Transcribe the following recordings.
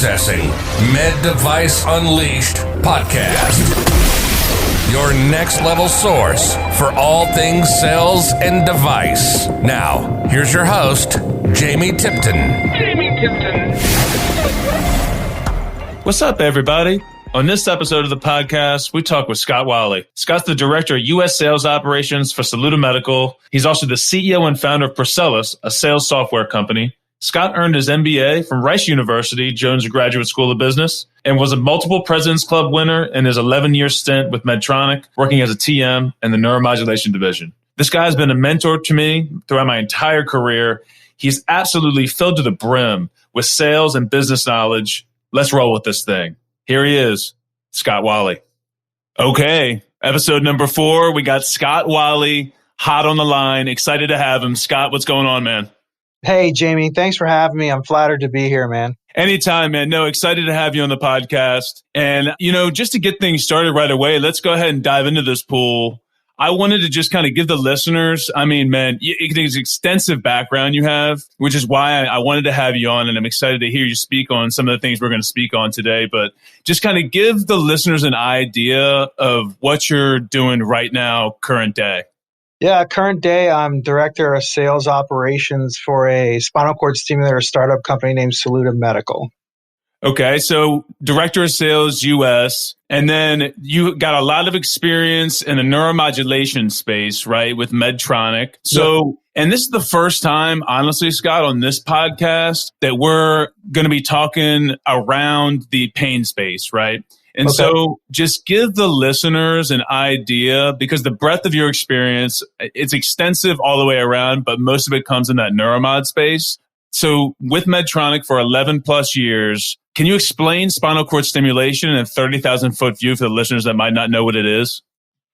Accessing Med Device Unleashed podcast. Your next level source for all things sales and device. Now, here's your host, Jamie Tipton. What's up, everybody? On this episode of the podcast, we talk with Scott Walle. Scott's the Director of U.S. Sales Operations for Saluda Medical. He's also the CEO and founder of Procellus, a sales software company. Scott earned his MBA from Rice University, Jones Graduate School of Business, and was a multiple President's Club winner in his 11-year stint with Medtronic, working as a TM in the neuromodulation division. This guy has been a mentor to me throughout my entire career. He's absolutely filled to the brim with sales and business knowledge. Let's roll with this thing. Here he is, Scott Walle. Okay, episode number 4. We got Scott Walle hot on the line. Excited to have him. Scott, what's going on, man? Hey, Jamie. Thanks for having me. I'm flattered to be here, man. Anytime, man. No, excited to have you on the podcast. And, just to get things started right away, let's go ahead and dive into this pool. I wanted to just kind of give the listeners, it's extensive background you have, which is why I wanted to have you on, and I'm excited to hear you speak on some of the things we're going to speak on today. But just kind of give the listeners an idea of what you're doing right now, current day. Yeah, current day, I'm Director of Sales Operations for a spinal cord stimulator startup company named Saluda Medical. Okay, so Director of Sales US, and then you got a lot of experience in the neuromodulation space, right, with Medtronic. So, and this is the first time, honestly, Scott, on this podcast that we're going to be talking around the pain space, right? And so just give the listeners an idea, because the breadth of your experience, it's extensive all the way around, but most of it comes in that neuromod space. So with Medtronic for 11 plus years, can you explain spinal cord stimulation in a 30,000 foot view for the listeners that might not know what it is?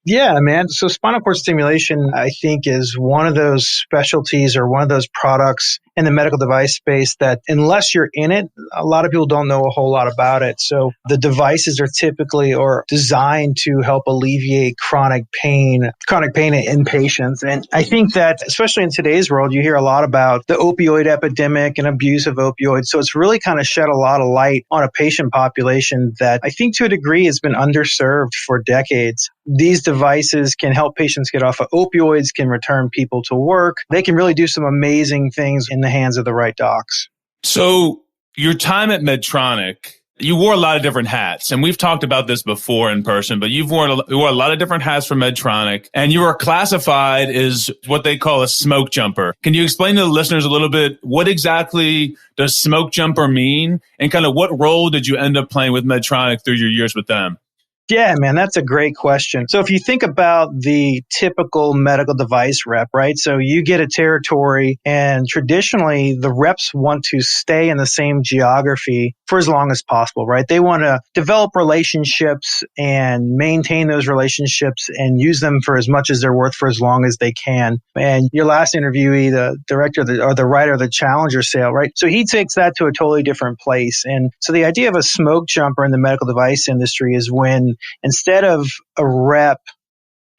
Yeah, man. So spinal cord stimulation, I think, is one of those specialties or one of those products in the medical device space that unless you're in it, a lot of people don't know a whole lot about it. So the devices are typically or designed to help alleviate chronic pain in patients. And I think that especially in today's world, you hear a lot about the opioid epidemic and abuse of opioids. So it's really kind of shed a lot of light on a patient population that I think to a degree has been underserved for decades. These devices can help patients get off of opioids, can return people to work. They can really do some amazing things in the hands of the right docs. So your time at Medtronic, you wore a lot of different hats, and we've talked about this before in person, but you wore a lot of different hats for Medtronic, and you were classified as what they call a Smokejumper. Can you explain to the listeners a little bit what exactly does Smokejumper mean, and kind of what role did you end up playing with Medtronic through your years with them? Yeah, man, that's a great question. So if you think about the typical medical device rep, right? So you get a territory, and traditionally the reps want to stay in the same geography for as long as possible, right? They want to develop relationships and maintain those relationships and use them for as much as they're worth for as long as they can. And your last interviewee, the director or the writer of the Challenger sale, right? So he takes that to a totally different place. And so the idea of a smoke jumper in the medical device industry is when instead of a rep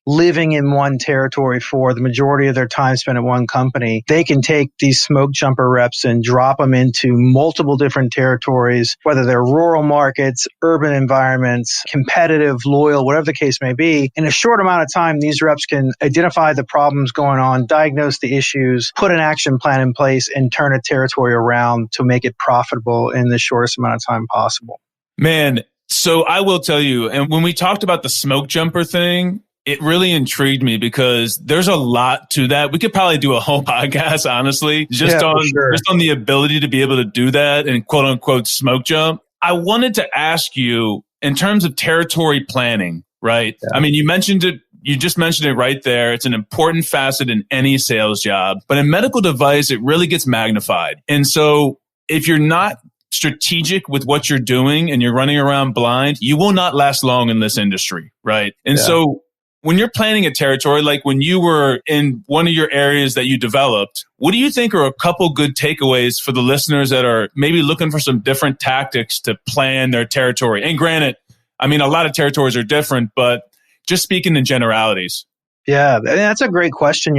living in one territory for the majority of their time spent at one company, they can take these smoke jumper reps and drop them into multiple different territories, whether they're rural markets, urban environments, competitive, loyal, whatever the case may be. In a short amount of time, these reps can identify the problems going on, diagnose the issues, put an action plan in place, and turn a territory around to make it profitable in the shortest amount of time possible. Man, so I will tell you, and when we talked about the smoke jumper thing, it really intrigued me because there's a lot to that. We could probably do a whole podcast, honestly, just on the ability to be able to do that and quote unquote smoke jump. I wanted to ask you in terms of territory planning, right? Yeah. I mean, you mentioned it. You just mentioned it right there. It's an important facet in any sales job, but in medical device, it really gets magnified. And so if you're not strategic with what you're doing and you're running around blind, you will not last long in this industry, right? And so when you're planning a territory, like when you were in one of your areas that you developed, what do you think are a couple good takeaways for the listeners that are maybe looking for some different tactics to plan their territory? And granted, I mean, a lot of territories are different, but just speaking in generalities. Yeah, that's a great question.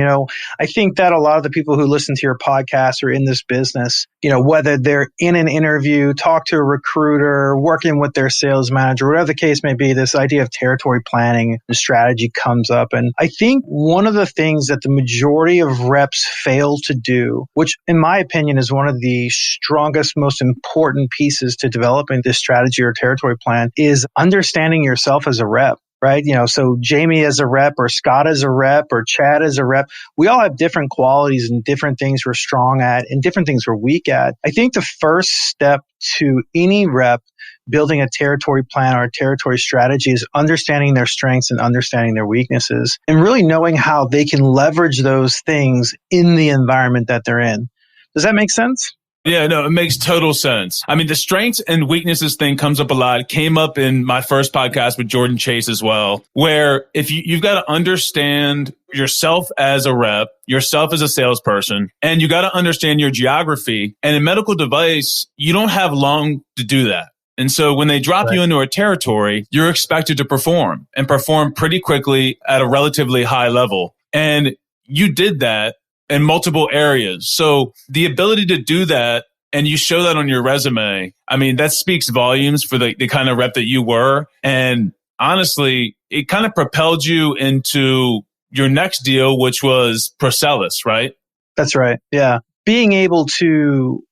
I think that a lot of the people who listen to your podcast are in this business, whether they're in an interview, talk to a recruiter, working with their sales manager, whatever the case may be, this idea of territory planning and strategy comes up. And I think one of the things that the majority of reps fail to do, which in my opinion is one of the strongest, most important pieces to developing this strategy or territory plan, is understanding yourself as a rep. Right? So Jamie as a rep or Scott as a rep or Chad as a rep, we all have different qualities and different things we're strong at and different things we're weak at. I think the first step to any rep building a territory plan or a territory strategy is understanding their strengths and understanding their weaknesses and really knowing how they can leverage those things in the environment that they're in. Does that make sense? Yeah, no, it makes total sense. I mean, the strengths and weaknesses thing comes up a lot. It came up in my first podcast with Jordan Chase as well, where if you've got to understand yourself as a rep, yourself as a salesperson, and you got to understand your geography. And in medical device, you don't have long to do that. And so when they drop you into a territory, you're expected to perform and perform pretty quickly at a relatively high level. And you did that in multiple areas. So the ability to do that, and you show that on your resume, I mean, that speaks volumes for the kind of rep that you were. And honestly, it kind of propelled you into your next deal, which was Procellus, right? That's right. Yeah. Being able to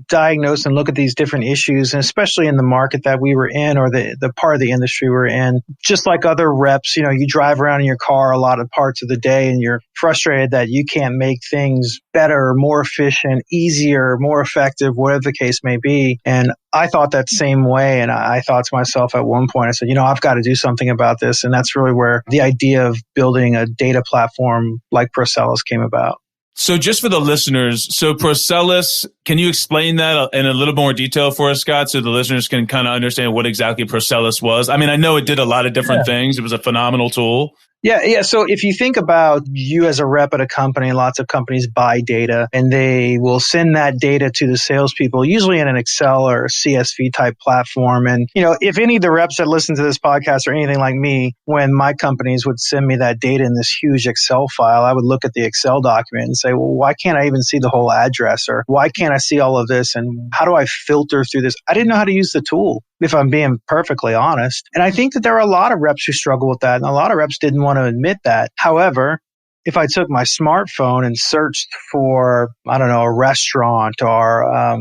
diagnose and look at these different issues, and especially in the market that we were in or the part of the industry we're in, just like other reps, you drive around in your car a lot of parts of the day and you're frustrated that you can't make things better, more efficient, easier, more effective, whatever the case may be. And I thought that same way. And I thought to myself at one point, I said, I've got to do something about this. And that's really where the idea of building a data platform like Procellus came about. So just for the listeners, so Procellus, can you explain that in a little more detail for us, Scott, so the listeners can kind of understand what exactly Procellus was? I mean, I know it did a lot of different things. It was a phenomenal tool. Yeah. So if you think about you as a rep at a company, lots of companies buy data and they will send that data to the salespeople, usually in an Excel or CSV type platform. And, if any of the reps that listen to this podcast are anything like me, when my companies would send me that data in this huge Excel file, I would look at the Excel document and say, well, why can't I even see the whole address? Or why can't I see all of this? And how do I filter through this? I didn't know how to use the tool, if I'm being perfectly honest. And I think that there are a lot of reps who struggle with that. And a lot of reps didn't want to admit that. However, if I took my smartphone and searched for, a restaurant or, a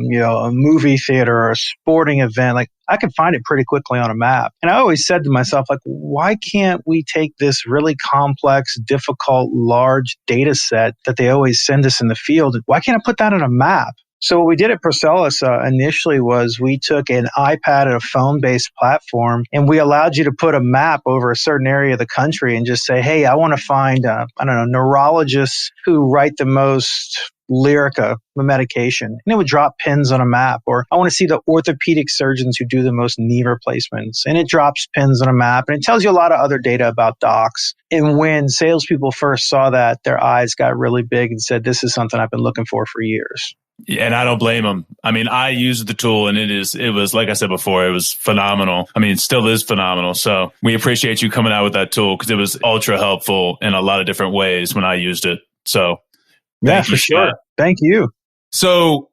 movie theater or a sporting event, I could find it pretty quickly on a map. And I always said to myself, why can't we take this really complex, difficult, large data set that they always send us in the field? Why can't I put that on a map? So what we did at Procellus initially was we took an iPad and a phone-based platform, and we allowed you to put a map over a certain area of the country and just say, hey, I want to find, neurologists who write the most Lyrica medication. And it would drop pins on a map. Or I want to see the orthopedic surgeons who do the most knee replacements. And it drops pins on a map. And it tells you a lot of other data about docs. And when salespeople first saw that, their eyes got really big and said, this is something I've been looking for years. Yeah, and I don't blame them. I mean, I used the tool and it was, like I said before, it was phenomenal. I mean, it still is phenomenal. So we appreciate you coming out with that tool because it was ultra helpful in a lot of different ways when I used it. So yeah, for sure. Thank you. So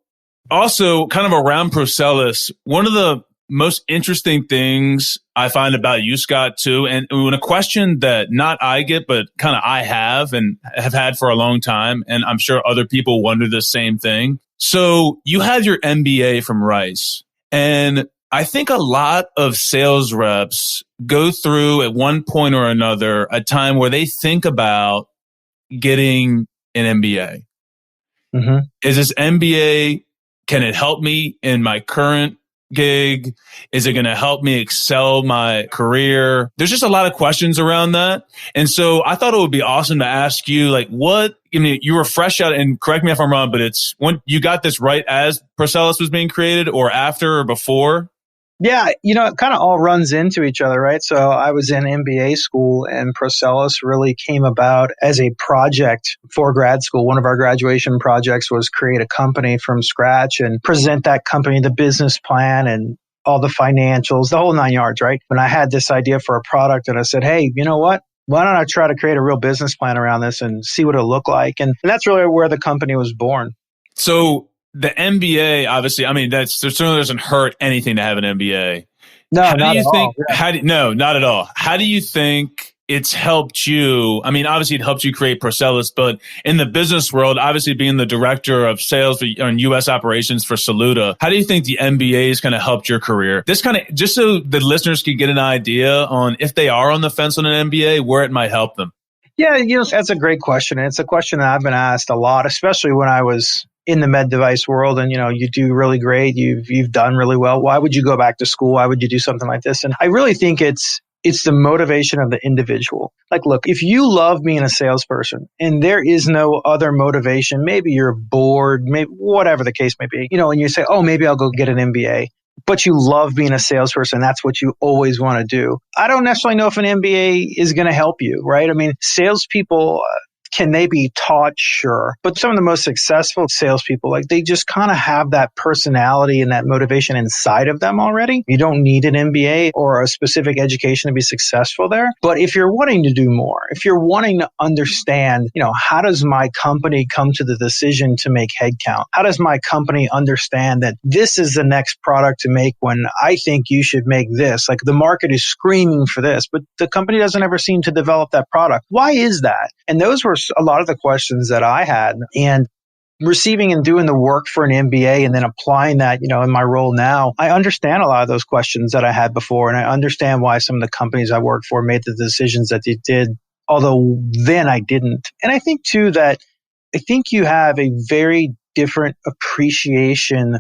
also kind of around Procellus, one of the most interesting things I find about you, Scott, too, and when a question that not I get, but kind of I have and have had for a long time, and I'm sure other people wonder the same thing. So you have your MBA from Rice, and I think a lot of sales reps go through at one point or another a time where they think about getting an MBA. Mm-hmm. Is this MBA, can it help me in my current gig? Is it going to help me excel my career? There's just a lot of questions around that. And so I thought it would be awesome to ask you, you were fresh out, and correct me if I'm wrong, but it's when you got this right as Procellus was being created or after or before? Yeah, it kind of all runs into each other, right? So I was in MBA school and Procellus really came about as a project for grad school. One of our graduation projects was create a company from scratch and present that company the business plan and all the financials, the whole 9 yards, right? When I had this idea for a product and I said, hey, you know what? why don't I try to create a real business plan around this and see what it'll look like? And that's really where the company was born. So the MBA, obviously, I mean, that certainly doesn't hurt anything to have an MBA. No, not at all. No, not at all. How do you think it's helped you? I mean, obviously it helped you create Procellus, but in the business world, obviously being the director of sales on U.S. operations for Saluda, how do you think the MBA has kind of helped your career? This kind of, just so the listeners can get an idea on if they are on the fence on an MBA, where it might help them. Yeah, that's a great question. And it's a question that I've been asked a lot, especially when I was in the med device world. And, you do really great. You've done really well. Why would you go back to school? Why would you do something like this? And I really think it's the motivation of the individual. Like, look, if you love being a salesperson and there is no other motivation, maybe you're bored, maybe whatever the case may be, and you say, oh, maybe I'll go get an MBA. But you love being a salesperson. That's what you always want to do. I don't necessarily know if an MBA is going to help you, right? I mean, salespeople, can they be taught? Sure. But some of the most successful salespeople, like they just kind of have that personality and that motivation inside of them already. You don't need an MBA or a specific education to be successful there. But if you're wanting to do more, if you're wanting to understand, how does my company come to the decision to make headcount? How does my company understand that this is the next product to make when I think you should make this? Like the market is screaming for this, but the company doesn't ever seem to develop that product. Why is that? And those were a lot of the questions that I had, and receiving and doing the work for an MBA and then applying that, in my role now, I understand a lot of those questions that I had before. And I understand why some of the companies I worked for made the decisions that they did, although then I didn't. And I think too that you have a very different appreciation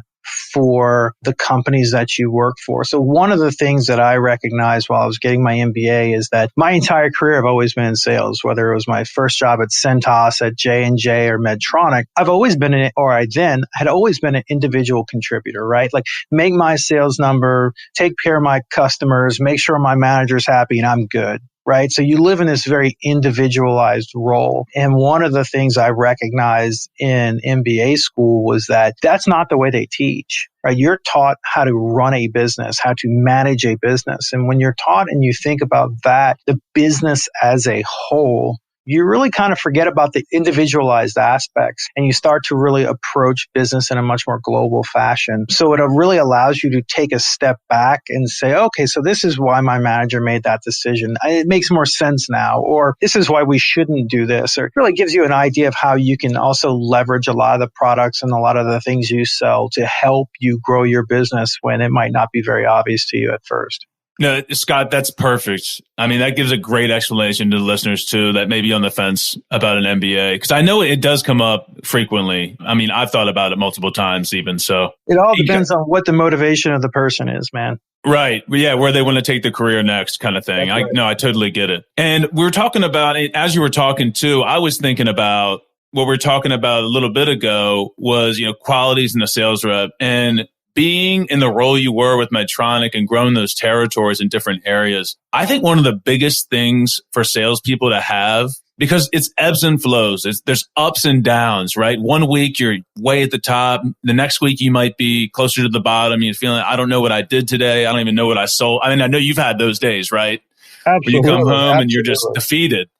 for the companies that you work for. So one of the things that I recognized while I was getting my MBA is that my entire career I've always been in sales, whether it was my first job at Centos, at J&J or Medtronic. I've always been had always been an individual contributor, right? Like make my sales number, take care of my customers, make sure my manager's happy and I'm good. Right? So you live in this very individualized role. And one of the things I recognized in MBA school was that that's not the way they teach, right? You're taught how to run a business, how to manage a business. And when you're taught and you think about that, the business as a whole, you really kind of forget about the individualized aspects and you start to really approach business in a much more global fashion. So it really allows you to take a step back and say, okay, so this is why my manager made that decision. It makes more sense now, or this is why we shouldn't do this. Or it really gives you an idea of how you can also leverage a lot of the products and a lot of the things you sell to help you grow your business when it might not be very obvious to you at first. No, Scott, that's perfect. I mean, that gives a great explanation to the listeners too that may be on the fence about an MBA. Because I know it does come up frequently. I mean, I've thought about it multiple times even. So it all depends on what the motivation of the person is, man. Right. Yeah, where they want to take the career next kind of thing. Right. I totally get it. And we were talking about it, as you were talking too, I was thinking about what we were talking about a little bit ago was, qualities in the sales rep. And being in the role you were with Medtronic and growing those territories in different areas, I think one of the biggest things for salespeople to have, because it's ebbs and flows, there's ups and downs, right? One week you're way at the top. The next week you might be closer to the bottom. You're feeling, I don't know what I did today. I don't even know what I sold. I mean, I know you've had those days, right? Absolutely. Where you come home and you're just defeated.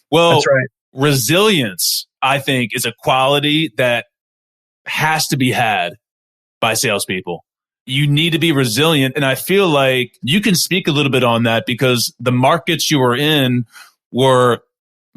Well, that's right. Resilience, I think, is a quality that has to be had by salespeople. You need to be resilient. And I feel like you can speak a little bit on that because the markets you were in were,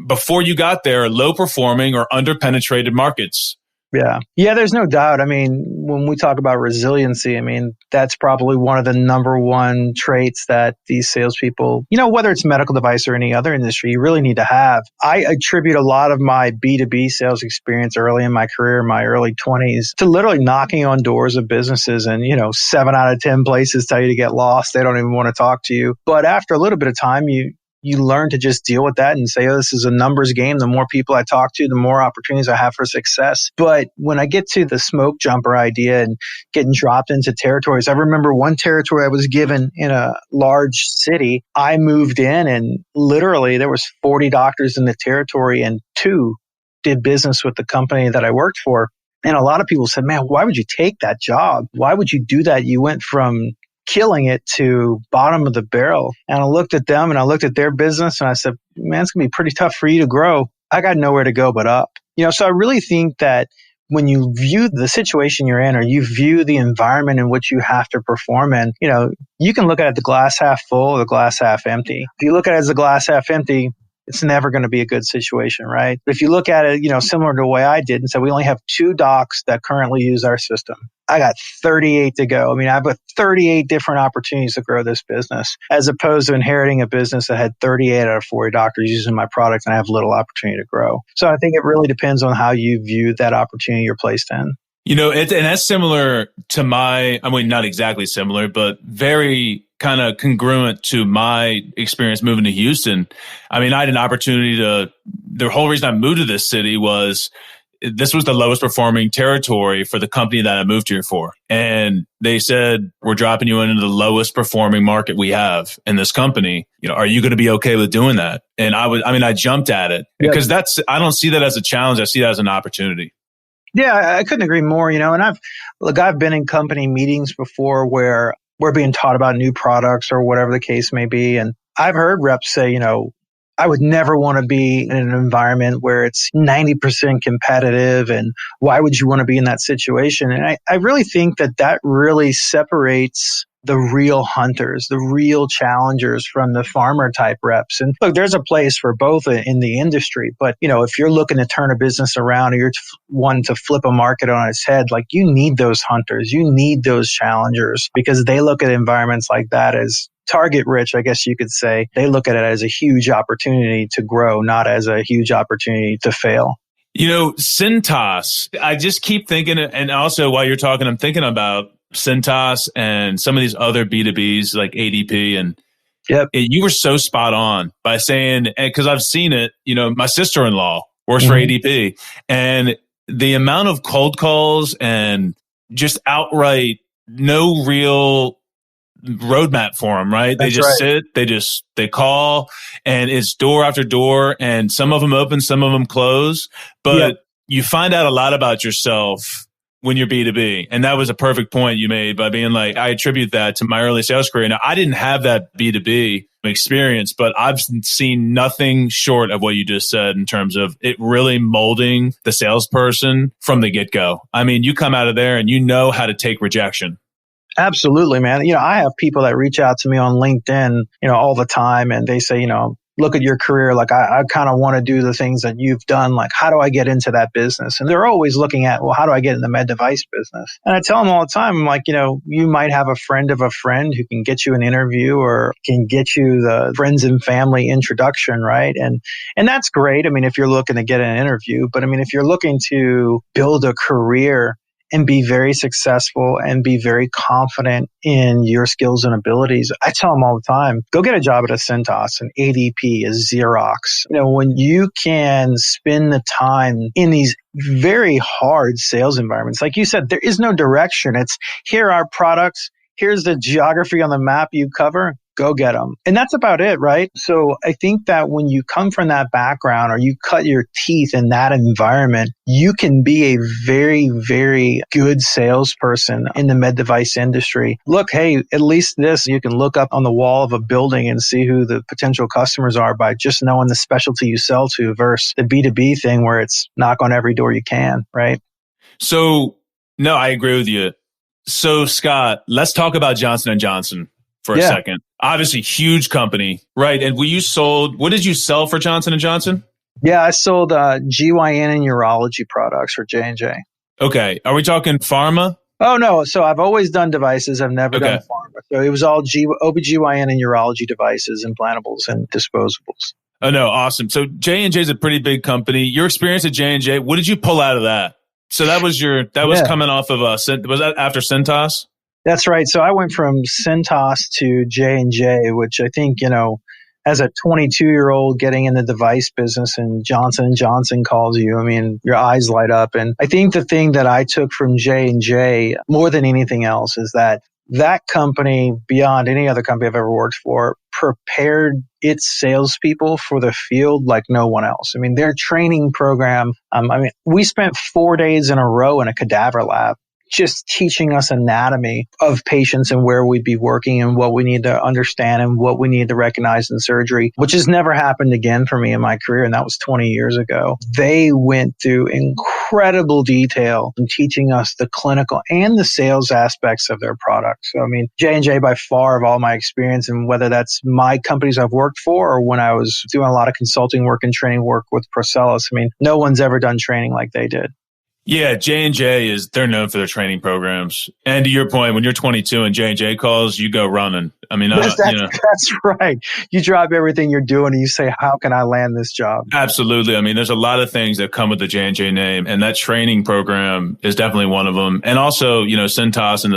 before you got there, low performing or under-penetrated markets. Yeah, there's no doubt. I mean, when we talk about resiliency, I mean, that's probably one of the number one traits that these salespeople, whether it's medical device or any other industry, you really need to have. I attribute a lot of my B2B sales experience early in my career, my early 20s, to literally knocking on doors of businesses and, 7 out of 10 places tell you to get lost. They don't even want to talk to you. But after a little bit of time, you learn to just deal with that and say, oh, this is a numbers game. The more people I talk to, the more opportunities I have for success. But when I get to the Smokejumper idea and getting dropped into territories, I remember one territory I was given in a large city. I moved in and literally there was 40 doctors in the territory and 2 did business with the company that I worked for. And a lot of people said, man, why would you take that job? Why would you do that? You went from killing it to bottom of the barrel. And I looked at them and I looked at their business and I said, man, it's going to be pretty tough for you to grow. I got nowhere to go but up. So I really think that when you view the situation you're in or you view the environment in which you have to perform in, you can look at it the glass half full or the glass half empty. If you look at it as the glass half empty, it's never going to be a good situation, right? But if you look at it, similar to the way I did and said, we only have 2 docs that currently use our system. I got 38 to go. I mean, I've got 38 different opportunities to grow this business, as opposed to inheriting a business that had 38 out of 40 doctors using my product and I have little opportunity to grow. So I think it really depends on how you view that opportunity you're placed in. And that's similar to not exactly similar, but very kind of congruent to my experience moving to Houston. I mean, I had an opportunity the whole reason I moved to this city was this was the lowest performing territory for the company that I moved here for. And they said, we're dropping you into the lowest performing market we have in this company. Are you going to be okay with doing that? And I jumped at it because I don't see that as a challenge. I see that as an opportunity. Yeah, I couldn't agree more, and I've been in company meetings before where we're being taught about new products or whatever the case may be. And I've heard reps say, I would never want to be in an environment where it's 90% competitive. And why would you want to be in that situation? And I really think that really separates the real hunters, the real challengers from the farmer type reps. And look, there's a place for both in the industry. But, if you're looking to turn a business around or you're wanting to flip a market on its head, like you need those hunters, you need those challengers because they look at environments like that as target rich, I guess you could say. They look at it as a huge opportunity to grow, not as a huge opportunity to fail. Cintas, I just keep thinking, and also while you're talking, I'm thinking about Cintas and some of these other B2Bs like ADP. And you were so spot on by saying, because I've seen it, my sister-in-law works for ADP, and the amount of cold calls and just outright no real roadmap for them, right? They just sit, they call, and it's door after door, and some of them open, some of them close. But you find out a lot about yourself when you're B2B. And that was a perfect point you made by being like, I attribute that to my early sales career. Now, I didn't have that B2B experience, but I've seen nothing short of what you just said in terms of it really molding the salesperson from the get-go. I mean, you come out of there and you know how to take rejection. Absolutely, man. I have people that reach out to me on LinkedIn, all the time, and they say, look at your career. Like, I kind of want to do the things that you've done. Like, how do I get into that business? And they're always looking at, well, how do I get in the med device business? And I tell them all the time, I'm like, you might have a friend of a friend who can get you an interview or can get you the friends and family introduction, right? And that's great. I mean, if you're looking to get an interview, but I mean, if you're looking to build a career and be very successful and be very confident in your skills and abilities, I tell them all the time, go get a job at a Cintas, an ADP, a Xerox. When you can spend the time in these very hard sales environments, like you said, there is no direction. It's here are our products. Here's the geography on the map you cover. Go get them. And that's about it, right? So I think that when you come from that background or you cut your teeth in that environment, you can be a very, very good salesperson in the med device industry. Look, hey, at least this, you can look up on the wall of a building and see who the potential customers are by just knowing the specialty you sell to versus the B2B thing where it's knock on every door you can, right? So, no, I agree with you. So, Scott, let's talk about Johnson & Johnson for a second. Obviously, huge company, right? And what did you sell for Johnson & Johnson? Yeah, I sold GYN and urology products for J&J. Okay. Are we talking pharma? Oh, no. So I've always done devices. I've never done pharma. So it was all OBGYN and urology devices, implantables, and disposables. Oh, no. Awesome. So J&J is a pretty big company. Your experience at J&J, what did you pull out of that? So that was coming off of was that after Cintas? That's right. So I went from Cintas to J&J, which I think, as a 22-year-old getting in the device business and Johnson & Johnson calls you, I mean, your eyes light up. And I think the thing that I took from J&J more than anything else is that company, beyond any other company I've ever worked for, prepared its salespeople for the field like no one else. I mean, their training program, we spent 4 days in a row in a cadaver lab just teaching us anatomy of patients and where we'd be working and what we need to understand and what we need to recognize in surgery, which has never happened again for me in my career. And that was 20 years ago. They went through incredible detail in teaching us the clinical and the sales aspects of their product. So, I mean, J&J by far of all my experience, and whether that's my companies I've worked for or when I was doing a lot of consulting work and training work with Procellus, I mean, no one's ever done training like they did. Yeah, J&J they're known for their training programs. And to your point, when you're 22 and J&J calls, you go running. I mean, that's right. You drop everything you're doing and you say, how can I land this job? Absolutely. I mean, there's a lot of things that come with the J&J name, and that training program is definitely one of them. And also, Cintas and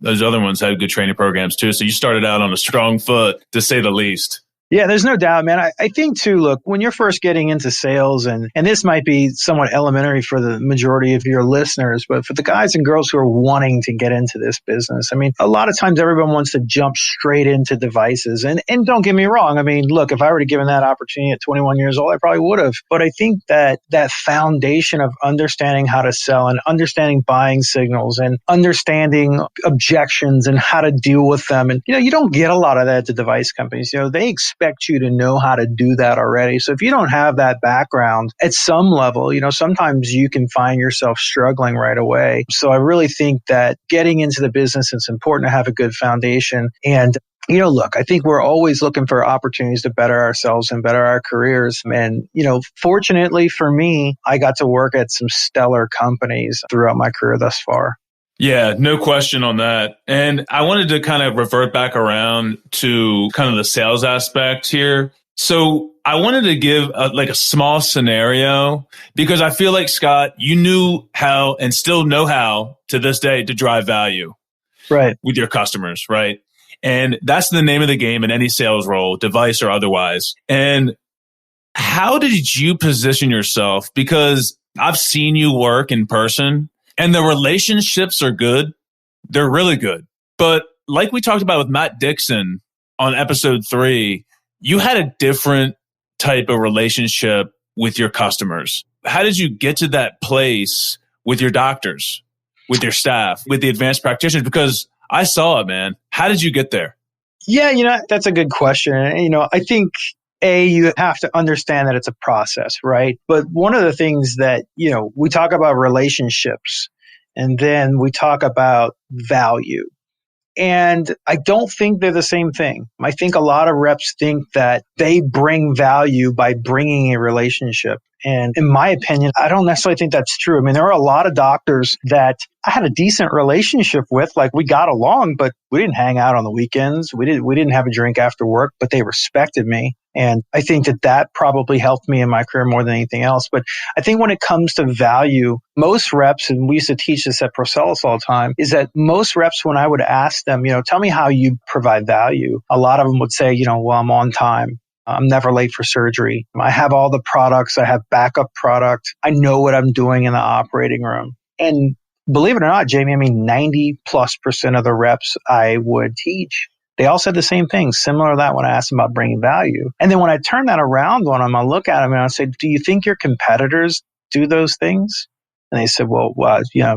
those other ones have good training programs too. So you started out on a strong foot, to say the least. Yeah, there's no doubt, man. I think too, look, when you're first getting into sales, and this might be somewhat elementary for the majority of your listeners, but for the guys and girls who are wanting to get into this business, I mean, a lot of times everyone wants to jump straight into devices. And don't get me wrong. I mean, look, if I were to given that opportunity at 21 years old, I probably would have. But I think that foundation of understanding how to sell and understanding buying signals and understanding objections and how to deal with them. And, you don't get a lot of that at the device companies. They expect you to know how to do that already. So if you don't have that background at some level, sometimes you can find yourself struggling right away. So I really think that getting into the business, it's important to have a good foundation. And look, I think we're always looking for opportunities to better ourselves and better our careers. And, fortunately for me, I got to work at some stellar companies throughout my career thus far. Yeah, no question on that. And I wanted to kind of revert back around to kind of the sales aspect here. So I wanted to give a small scenario, because I feel like, Scott, you knew how and still know how to this day to drive value with your customers, right? And that's the name of the game in any sales role, device or otherwise. And how did you position yourself? Because I've seen you work in person, and the relationships are good. They're really good. But like we talked about with Matt Dixon on episode 3, you had a different type of relationship with your customers. How did you get to that place with your doctors, with your staff, with the advanced practitioners? Because I saw it, man. How did you get there? Yeah, that's a good question. I think you have to understand that it's a process, right? But one of the things that, we talk about relationships, and then we talk about value. And I don't think they're the same thing. I think a lot of reps think that they bring value by bringing a relationship. And in my opinion, I don't necessarily think that's true. I mean, there are a lot of doctors that I had a decent relationship with. Like, we got along, but we didn't hang out on the weekends. We didn't have a drink after work, but they respected me. And I think that probably helped me in my career more than anything else. But I think when it comes to value, most reps, and we used to teach this at Procellus all the time, is that most reps, when I would ask them, tell me how you provide value, a lot of them would say, well, I'm on time. I'm never late for surgery. I have all the products. I have backup product. I know what I'm doing in the operating room. And believe it or not, Jamie, I mean, 90+% of the reps I would teach, they all said the same thing, similar to that when I asked them about bringing value. And then when I turn that around on them, I look at them and I say, do you think your competitors do those things? And they said, well,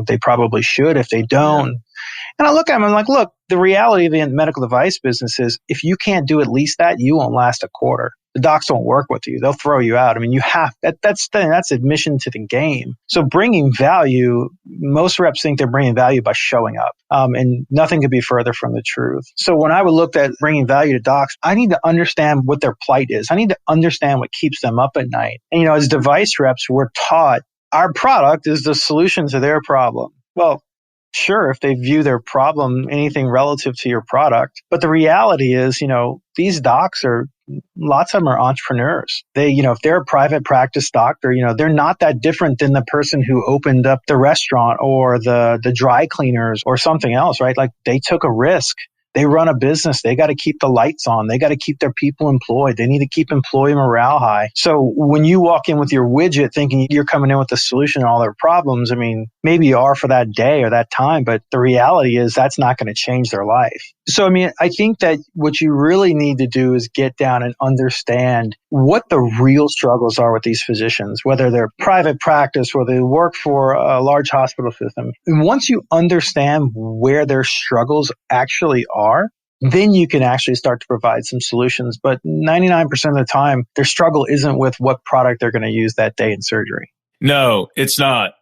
they probably should if they don't. Yeah. And I look at them and I'm like, look, the reality of the medical device business is if you can't do at least that, you won't last a quarter. The docs won't work with you. They'll throw you out. I mean, that's admission to the game. So bringing value, most reps think they're bringing value by showing up. And nothing could be further from the truth. So when I would look at bringing value to docs, I need to understand what their plight is. I need to understand what keeps them up at night. And, as device reps, we're taught our product is the solution to their problem. Well, sure, if they view their problem anything relative to your product. But the reality is, these docs lots of them are entrepreneurs. They, if they're a private practice doctor, they're not that different than the person who opened up the restaurant or the dry cleaners or something else, right? Like, they took a risk. They run a business. They got to keep the lights on. They got to keep their people employed. They need to keep employee morale high. So when you walk in with your widget thinking you're coming in with the solution to all their problems, I mean, maybe you are for that day or that time, but the reality is that's not going to change their life. So, I mean, I think that what you really need to do is get down and understand what the real struggles are with these physicians, whether they're private practice, whether they work for a large hospital system. And once you understand where their struggles actually are, then you can actually start to provide some solutions. But 99% of the time, their struggle isn't with what product they're going to use that day in surgery. No, it's not.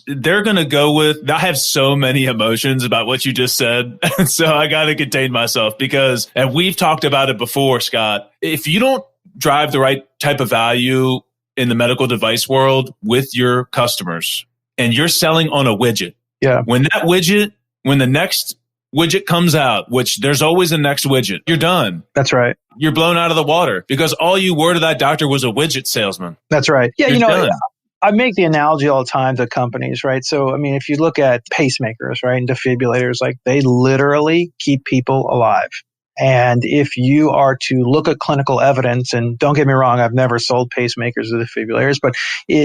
They're going to go with, I have so many emotions about what you just said. So I got to contain myself because, and we've talked about it before, Scott, if you don't drive the right type of value in the medical device world with your customers and you're selling on a widget, when the next widget comes out, which there's always a next widget, you're done. That's right. You're blown out of the water because all you were to that doctor was a widget salesman. That's right. Yeah, you're done. I make the analogy all the time to companies, right? So, I mean, if you look at pacemakers, right, and defibrillators, like they literally keep people alive. And if you are to look at clinical evidence, and don't get me wrong, I've never sold pacemakers or defibrillators, but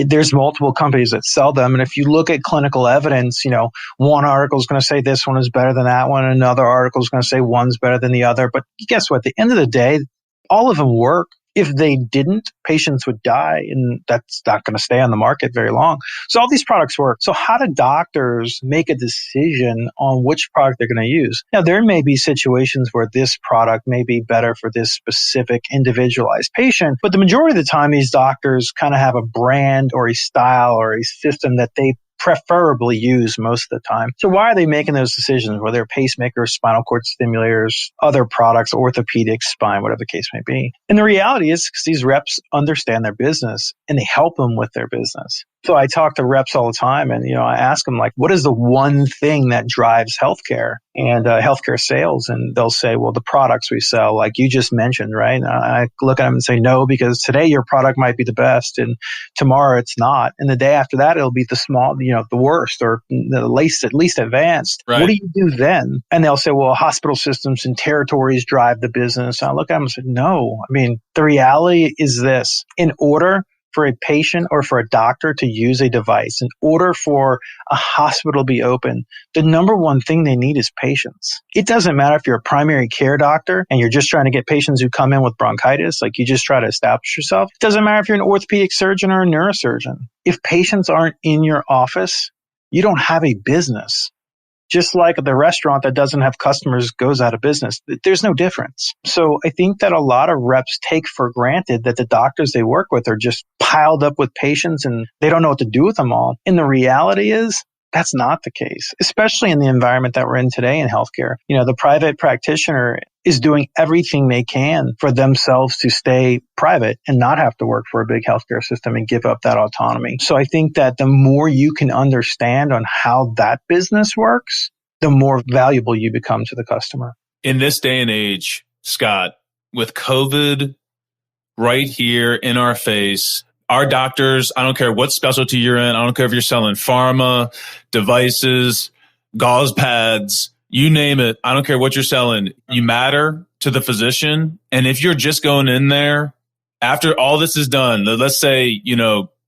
there's multiple companies that sell them. And if you look at clinical evidence, one article is going to say this one is better than that one. Another article is going to say one's better than the other. But guess what? At the end of the day, all of them work. If they didn't, patients would die, and that's not going to stay on the market very long. So all these products work. So how do doctors make a decision on which product they're going to use? Now, there may be situations where this product may be better for this specific individualized patient, but the majority of the time, these doctors kind of have a brand or a style or a system that they preferably use most of the time. So why are they making those decisions, whether they're pacemakers, spinal cord stimulators, other products, orthopedics, spine, whatever the case may be? And the reality is because these reps understand their business and they help them with their business. So I talk to reps all the time and, I ask them like, what is the one thing that drives healthcare and healthcare sales? And they'll say, well, the products we sell, like you just mentioned, right? And I look at them and say, no, because today your product might be the best and tomorrow it's not. And the day after that, it'll be the small, the worst or the least advanced. Right. What do you do then? And they'll say, well, hospital systems and territories drive the business. And I look at them and say, no, I mean, the reality is this: in order for a patient or for a doctor to use a device, in order for a hospital to be open, the number one thing they need is patience. It doesn't matter if you're a primary care doctor and you're just trying to get patients who come in with bronchitis, like you just try to establish yourself. It doesn't matter if you're an orthopedic surgeon or a neurosurgeon. If patients aren't in your office, you don't have a business. Just like the restaurant that doesn't have customers goes out of business. There's no difference. So I think that a lot of reps take for granted that the doctors they work with are just piled up with patients and they don't know what to do with them all. And the reality is that's not the case, especially in the environment that we're in today in healthcare. The private practitioner is doing everything they can for themselves to stay private and not have to work for a big healthcare system and give up that autonomy. So I think that the more you can understand on how that business works, the more valuable you become to the customer. In this day and age, Scott, with COVID right here in our face, our doctors, I don't care what specialty you're in, I don't care if you're selling pharma, devices, gauze pads, you name it. I don't care what you're selling. You matter to the physician. And if you're just going in there after all this is done, let's say,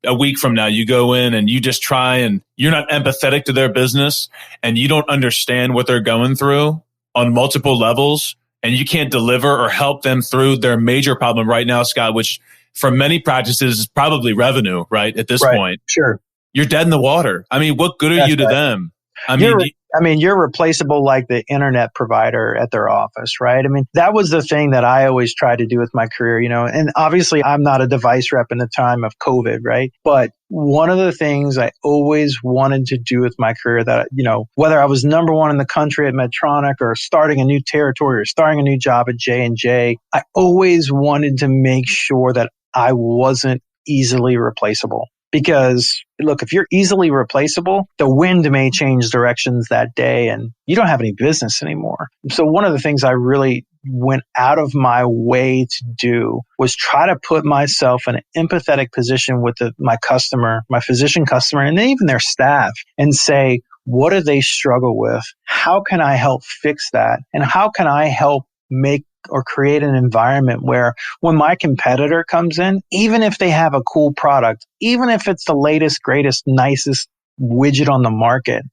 a week from now, you go in and you just try and you're not empathetic to their business and you don't understand what they're going through on multiple levels and you can't deliver or help them through their major problem right now, Scott, which for many practices is probably revenue, right? At this point. Sure. You're dead in the water. I mean, what good are you to them? You're replaceable like the internet provider at their office, right? I mean, that was the thing that I always tried to do with my career, and obviously I'm not a device rep in the time of COVID, right? But one of the things I always wanted to do with my career that, whether I was number one in the country at Medtronic or starting a new territory or starting a new job at J&J, I always wanted to make sure that I wasn't easily replaceable. Because look, if you're easily replaceable, the wind may change directions that day and you don't have any business anymore. So one of the things I really went out of my way to do was try to put myself in an empathetic position with my customer, my physician customer, and even their staff and say, What do they struggle with? How can I help fix that? And how can I help make or create an environment where when my competitor comes in, even if they have a cool product, even if it's the latest, greatest, nicest widget on the market,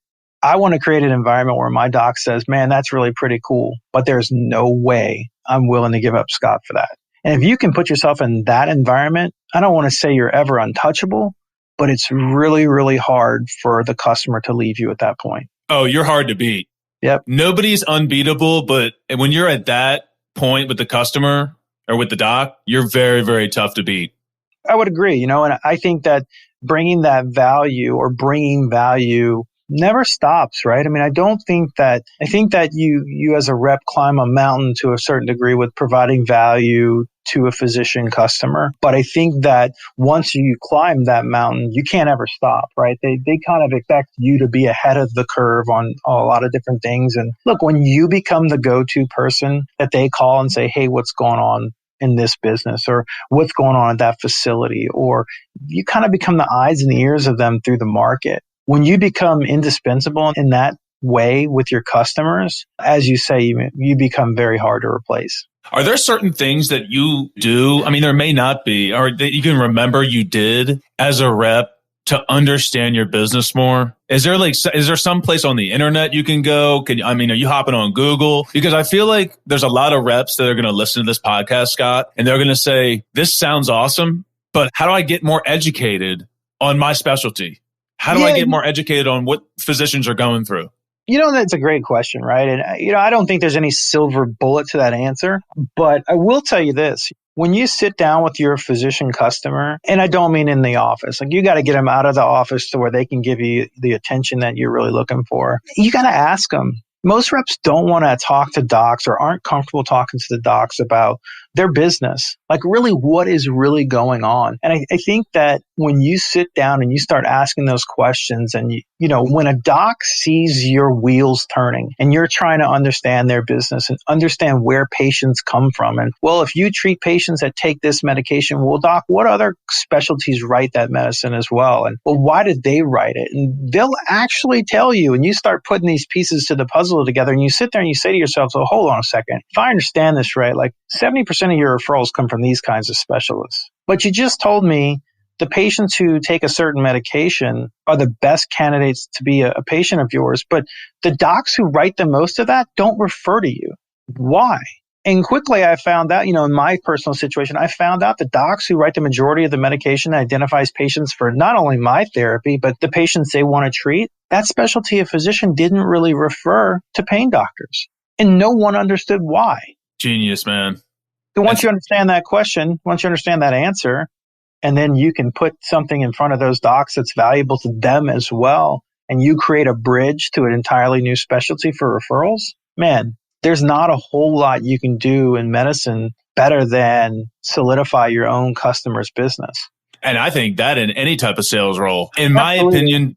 I want to create an environment where my doc says, man, that's really pretty cool, but there's no way I'm willing to give up Scott for that. And if you can put yourself in that environment, I don't want to say you're ever untouchable, but it's really, really hard for the customer to leave you at that point. Oh, you're hard to beat. Yep. Nobody's unbeatable, but when you're at that point with the customer or with the doc, you're very, very tough to beat. I would agree, and I think that bringing that value or bringing value never stops, right? I mean, I think that you as a rep climb a mountain to a certain degree with providing value to a physician customer. But I think that once you climb that mountain, you can't ever stop, right? They kind of expect you to be ahead of the curve on a lot of different things. And look, when you become the go-to person that they call and say, hey, what's going on in this business, or what's going on at that facility, or you kind of become the eyes and the ears of them through the market. When you become indispensable in that way with your customers, as you say, you become very hard to replace. Are there certain things that you do? I mean, there may not be, or that you can remember you did as a rep to understand your business more? Is there some place on the internet you can go? Are you hopping on Google? Because I feel like there's a lot of reps that are going to listen to this podcast, Scott, and they're going to say, this sounds awesome, but how do I get more educated on my specialty? How do I get more educated on what physicians are going through? That's a great question, right? And, I don't think there's any silver bullet to that answer, but I will tell you this. When you sit down with your physician customer, and I don't mean in the office, like you got to get them out of the office to where they can give you the attention that you're really looking for. You got to ask them. Most reps don't want to talk to docs or aren't comfortable talking to the docs about their business, like really what is really going on. And I think that when you sit down and you start asking those questions and, when a doc sees your wheels turning and you're trying to understand their business and understand where patients come from. And well, if you treat patients that take this medication, well, doc, what other specialties write that medicine as well? And well, why did they write it? And they'll actually tell you, and you start putting these pieces to the puzzle together and you sit there and you say to yourself, so hold on a second. If I understand this right, like 70% of your referrals come from these kinds of specialists. But you just told me the patients who take a certain medication are the best candidates to be a patient of yours. But the docs who write the most of that don't refer to you. Why? And quickly I found out, in my personal situation, I found out the docs who write the majority of the medication identifies patients for not only my therapy, but the patients they want to treat. That specialty of physician didn't really refer to pain doctors. And no one understood why. Genius, man. So once you understand that question, once you understand that answer, and then you can put something in front of those docs that's valuable to them as well, and you create a bridge to an entirely new specialty for referrals, man, there's not a whole lot you can do in medicine better than solidify your own customer's business. And I think that in any type of sales role, in my opinion,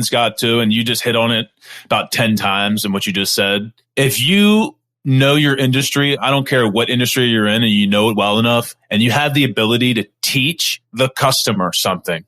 Scott, too, and you just hit on it about 10 times in what you just said. If you know your industry, I don't care what industry you're in, and you know it well enough, and you have the ability to teach the customer something.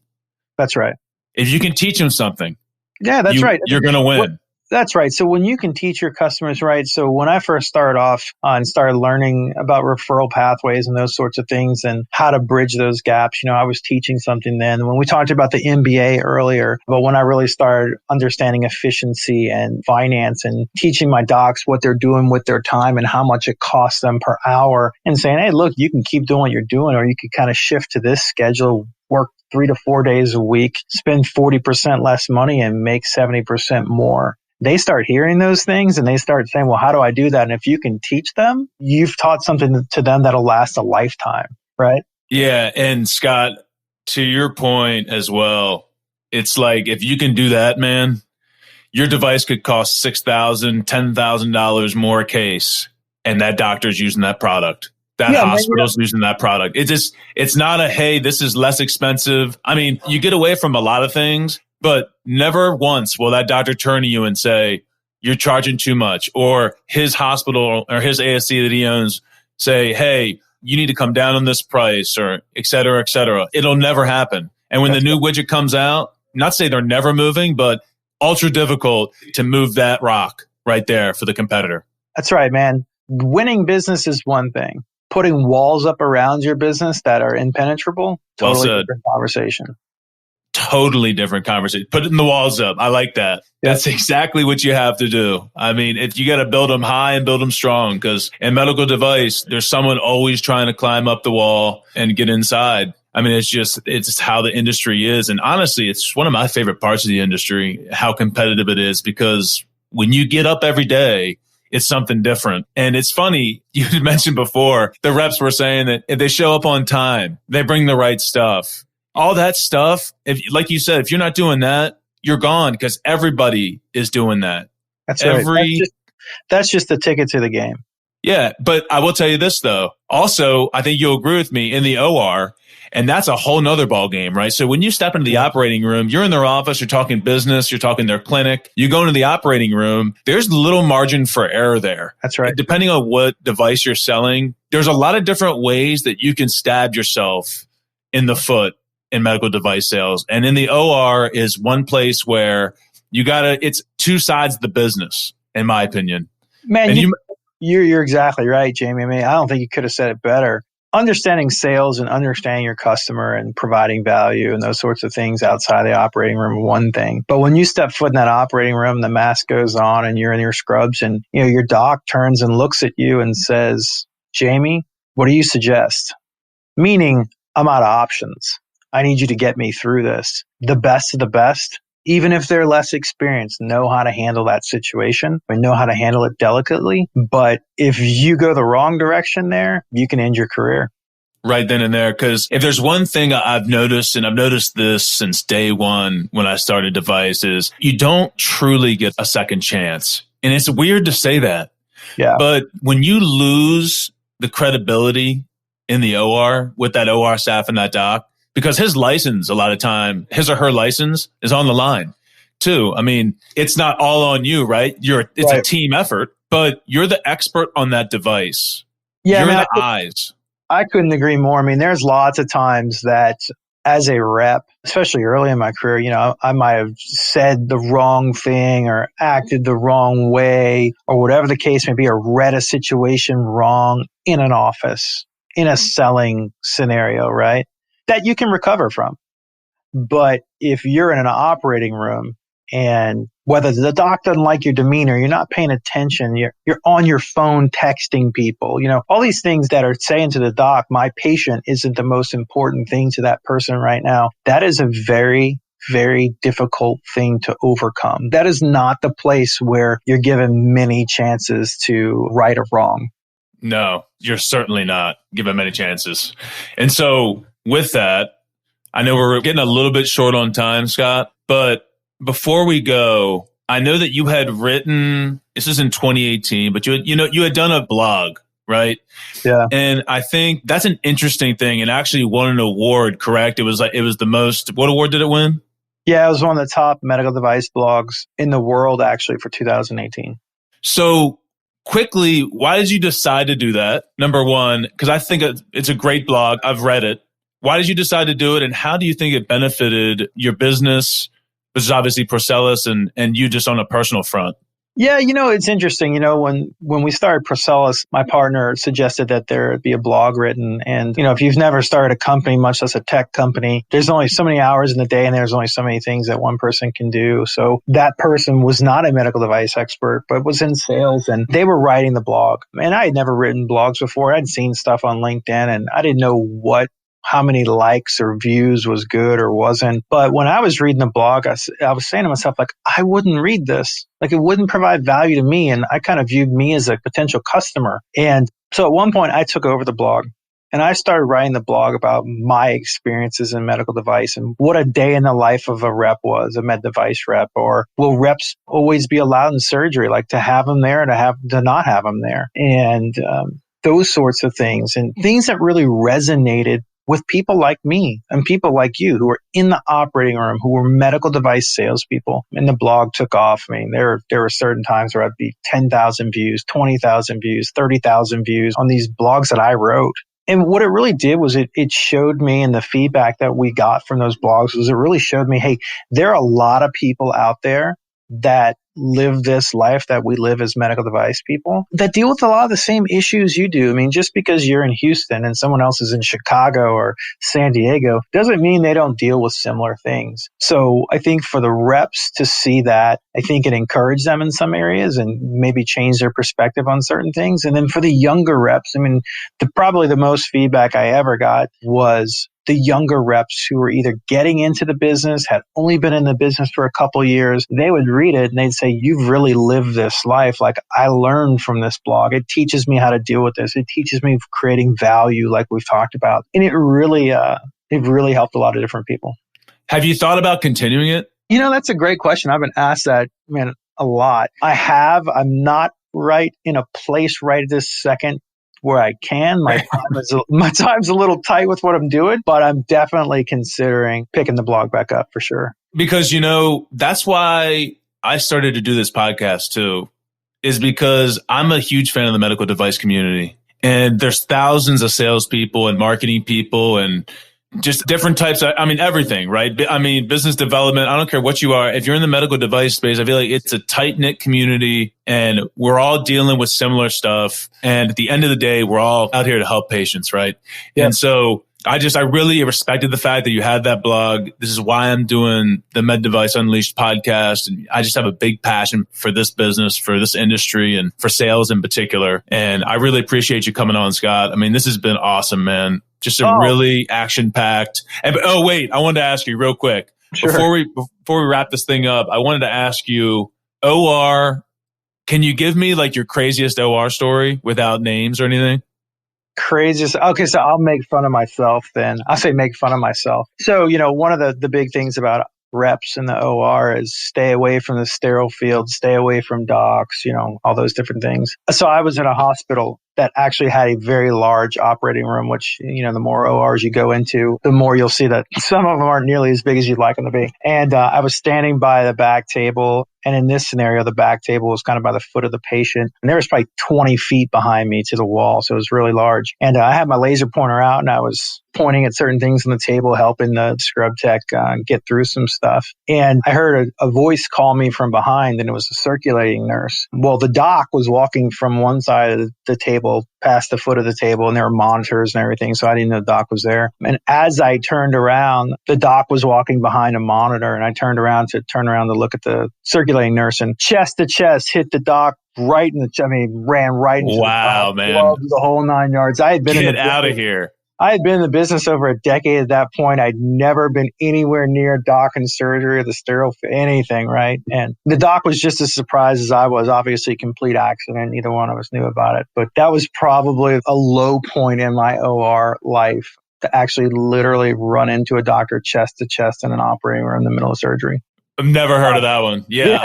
That's right. If you can teach them something, that's right. You're going to win. That's right. So when you can teach your customers, right? So when I first started off and started learning about referral pathways and those sorts of things and how to bridge those gaps, I was teaching something then. When we talked about the MBA earlier, but when I really started understanding efficiency and finance and teaching my docs what they're doing with their time and how much it costs them per hour and saying, hey, look, you can keep doing what you're doing, or you could kind of shift to this schedule, work 3 to 4 days a week, spend 40% less money and make 70% more. They start hearing those things and they start saying, well, how do I do that? And if you can teach them, you've taught something to them that'll last a lifetime, right? Yeah. And Scott, to your point as well, it's like, if you can do that, man, your device could cost $6,000, $10,000 more a case. And that doctor's using that product. That hospital's using that product. It's not a, hey, this is less expensive. I mean, you get away from a lot of things, but never once will that doctor turn to you and say, you're charging too much, or his hospital or his ASC that he owns say, hey, you need to come down on this price, or et cetera, et cetera. It'll never happen. And when the new widget comes out, not say they're never moving, but ultra difficult to move that rock right there for the competitor. That's right, man. Winning business is one thing. Putting walls up around your business that are impenetrable, totally different conversation. Totally different conversation. Putting the walls up. I like that. Yep. That's exactly what you have to do. I mean, if you got to build them high and build them strong, because in medical device, there's someone always trying to climb up the wall and get inside. I mean, it's how the industry is. And honestly, it's one of my favorite parts of the industry, how competitive it is, because when you get up every day, it's something different. And it's funny, you mentioned before, the reps were saying that if they show up on time, they bring the right stuff. All that stuff, if, like you said, if you're not doing that, you're gone, because everybody is doing that. That's right. That's just the ticket to the game. Yeah, but I will tell you this, though. Also, I think you'll agree with me in the OR, and that's a whole nother ball game, right? So when you step into the operating room, you're in their office, you're talking business, you're talking their clinic. You go into the operating room, there's little margin for error there. That's right. Depending on what device you're selling, there's a lot of different ways that you can stab yourself in the foot in medical device sales. And in the OR is one place where it's two sides of the business, in my opinion. Man, you're exactly right, Jamie. I mean, I don't think you could have said it better. Understanding sales and understanding your customer and providing value and those sorts of things outside the operating room are one thing. But when you step foot in that operating room, the mask goes on and you're in your scrubs and your doc turns and looks at you and says, Jamie, what do you suggest? Meaning, I'm out of options. I need you to get me through this. The best of the best, even if they're less experienced, know how to handle that situation and know how to handle it delicately. But if you go the wrong direction there, you can end your career. Right then and there. Because if there's one thing I've noticed, and I've noticed this since day one when I started Device, is you don't truly get a second chance. And it's weird to say that. Yeah. But when you lose the credibility in the OR with that OR staff and that doc, because his license, a lot of time, his or her license is on the line too. I mean, it's not all on you, right? It's a team effort, but you're the expert on that device. Yeah, you're the eyes. I couldn't agree more. I mean, there's lots of times that as a rep, especially early in my career, I might have said the wrong thing or acted the wrong way or whatever the case may be, or read a situation wrong in an office, in a selling scenario, right? That you can recover from. But if you're in an operating room and whether the doc doesn't like your demeanor, you're not paying attention, you're on your phone texting people, all these things that are saying to the doc, my patient isn't the most important thing to that person right now. That is a very, very difficult thing to overcome. That is not the place where you're given many chances to right or wrong. No, you're certainly not given many chances. And so with that, I know we're getting a little bit short on time, Scott, but before we go, I know that you had written, this is in 2018, but you had done a blog, right? Yeah. And I think that's an interesting thing, and actually won an award, correct? It was the most, what award did it win? Yeah, it was one of the top medical device blogs in the world, actually, for 2018. So quickly, why did you decide to do that? Number one, because I think it's a great blog. I've read it. Why did you decide to do it? And how do you think it benefited your business, which is obviously Procellus, and you just on a personal front? Yeah, it's interesting. When we started Procellus, my partner suggested that there be a blog written. And, if you've never started a company, much less a tech company, there's only so many hours in the day and there's only so many things that one person can do. So that person was not a medical device expert, but was in sales, and they were writing the blog. And I had never written blogs before. I'd seen stuff on LinkedIn and I didn't know how many likes or views was good or wasn't. But when I was reading the blog, I was saying to myself, I wouldn't read this. It wouldn't provide value to me. And I kind of viewed me as a potential customer. And so at one point I took over the blog and I started writing the blog about my experiences in medical device and what a day in the life of a rep was, a med device rep, or will reps always be allowed in surgery, to have them there, to not have them there. And those sorts of things and things that really resonated with people like me and people like you who were in the operating room, who were medical device salespeople. And the blog took off. I mean, there were certain times where I'd be 10,000 views, 20,000 views, 30,000 views on these blogs that I wrote. And what it really did was it showed me, and the feedback that we got from those blogs was it really showed me, hey, there are a lot of people out there that live this life that we live as medical device people that deal with a lot of the same issues you do. I mean, just because you're in Houston and someone else is in Chicago or San Diego doesn't mean they don't deal with similar things. So I think for the reps to see that, I think it encouraged them in some areas and maybe change their perspective on certain things. And then for the younger reps, I mean, probably the most feedback I ever got was the younger reps who were either getting into the business, had only been in the business for a couple of years. They would read it and they'd say, you've really lived this life. Like, I learned from this blog. It teaches me how to deal with this. It teaches me creating value like we've talked about. And it really helped a lot of different people. Have you thought about continuing it? You know, that's a great question. I've been asked that, man, a lot. I have. I'm not right in a place right this second where I can. My time's a little tight with what I'm doing, but I'm definitely considering picking the blog back up for sure. Because, you know, that's why I started to do this podcast too, is because I'm a huge fan of the medical device community. And there's thousands of salespeople and marketing people and just different types of, I mean, everything, right? I mean, business development, I don't care what you are. If you're in the medical device space, I feel like it's a tight-knit community and we're all dealing with similar stuff. And at the end of the day, we're all out here to help patients, right? Yep. And so I really respected the fact that you had that blog. This is why I'm doing the Med Device Unleashed podcast. And I just have a big passion for this business, for this industry, and for sales in particular. And I really appreciate you coming on, Scott. I mean, this has been awesome, man. Just a really action-packed. And wait, I wanted to ask you real quick. Sure. Before we wrap this thing up, I wanted to ask you, OR, can you give me like your craziest OR story without names or anything? Craziest. Okay, so I'll make fun of myself then. I'll say make fun of myself. So, you know, one of the big things about reps in the OR is stay away from the sterile field, stay away from docs, you know, all those different things. So I was in a hospital that actually had a very large operating room, which, you know, the more ORs you go into, the more you'll see that some of them aren't nearly as big as you'd like them to be. And I was standing by the back table. And in this scenario, the back table was kind of by the foot of the patient. And there was probably 20 feet behind me to the wall. So it was really large. And I had my laser pointer out and I was pointing at certain things on the table, helping the scrub tech get through some stuff. And I heard a voice call me from behind, and it was a circulating nurse. Well, the doc was walking from one side of the table past the foot of the table, and there were monitors and everything. So I didn't know the doc was there. And as I turned around, the doc was walking behind a monitor, and I turned around to look at the circulating nurse, and chest to chest hit the doc right in ran right into wow, the man. The whole 9 yards. I had been Get out of here. I had been in the business over a decade at that point. I'd never been anywhere near doc and surgery or the sterile, anything, right? And the doc was just as surprised as I was. Obviously, complete accident. Neither one of us knew about it. But that was probably a low point in my OR life, to actually literally run into a doctor chest to chest in an operating room in the middle of surgery. I've never heard of that one. Yeah.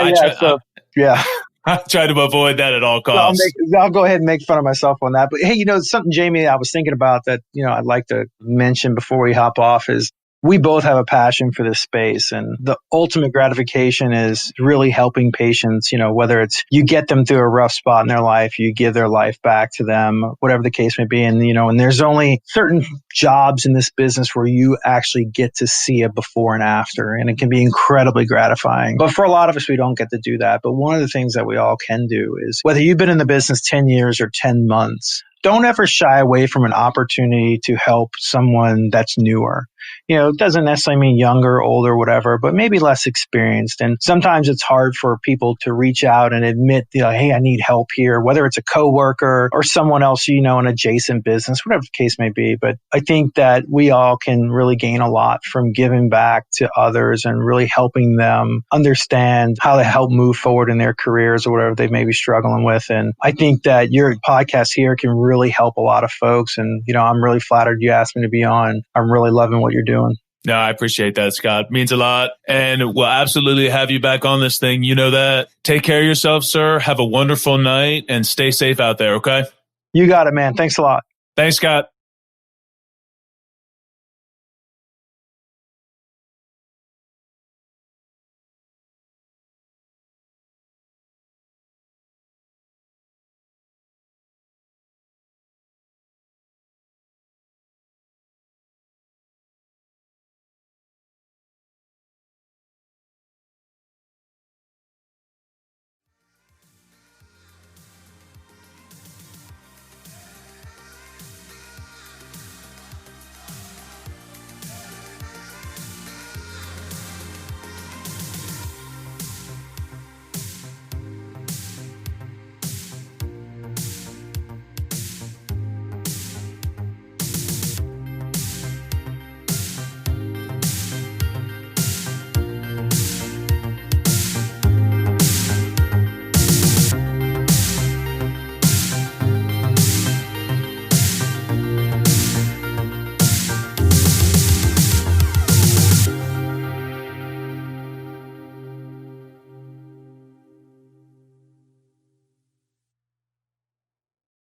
I try to avoid that at all costs. I'll go ahead and make fun of myself on that. But hey, you know, something, Jamie, I was thinking about that, you know, I'd like to mention before we hop off is we both have a passion for this space, and the ultimate gratification is really helping patients, you know, whether it's you get them through a rough spot in their life, you give their life back to them, whatever the case may be. And, you know, and there's only certain jobs in this business where you actually get to see a before and after, and it can be incredibly gratifying. But for a lot of us, we don't get to do that. But one of the things that we all can do is, whether you've been in the business 10 years or 10 months, don't ever shy away from an opportunity to help someone that's newer. You know, it doesn't necessarily mean younger, older, whatever, but maybe less experienced. And sometimes it's hard for people to reach out and admit, you know, hey, I need help here, whether it's a coworker or someone else, you know, an adjacent business, whatever the case may be. But I think that we all can really gain a lot from giving back to others and really helping them understand how to help move forward in their careers or whatever they may be struggling with. And I think that your podcast here can really help a lot of folks. And, you know, I'm really flattered you asked me to be on. I'm really loving what you're doing. No, I appreciate that, Scott. It means a lot. And we'll absolutely have you back on this thing. You know that. Take care of yourself, sir. Have a wonderful night and stay safe out there, okay? You got it, man. Thanks a lot. Thanks, Scott.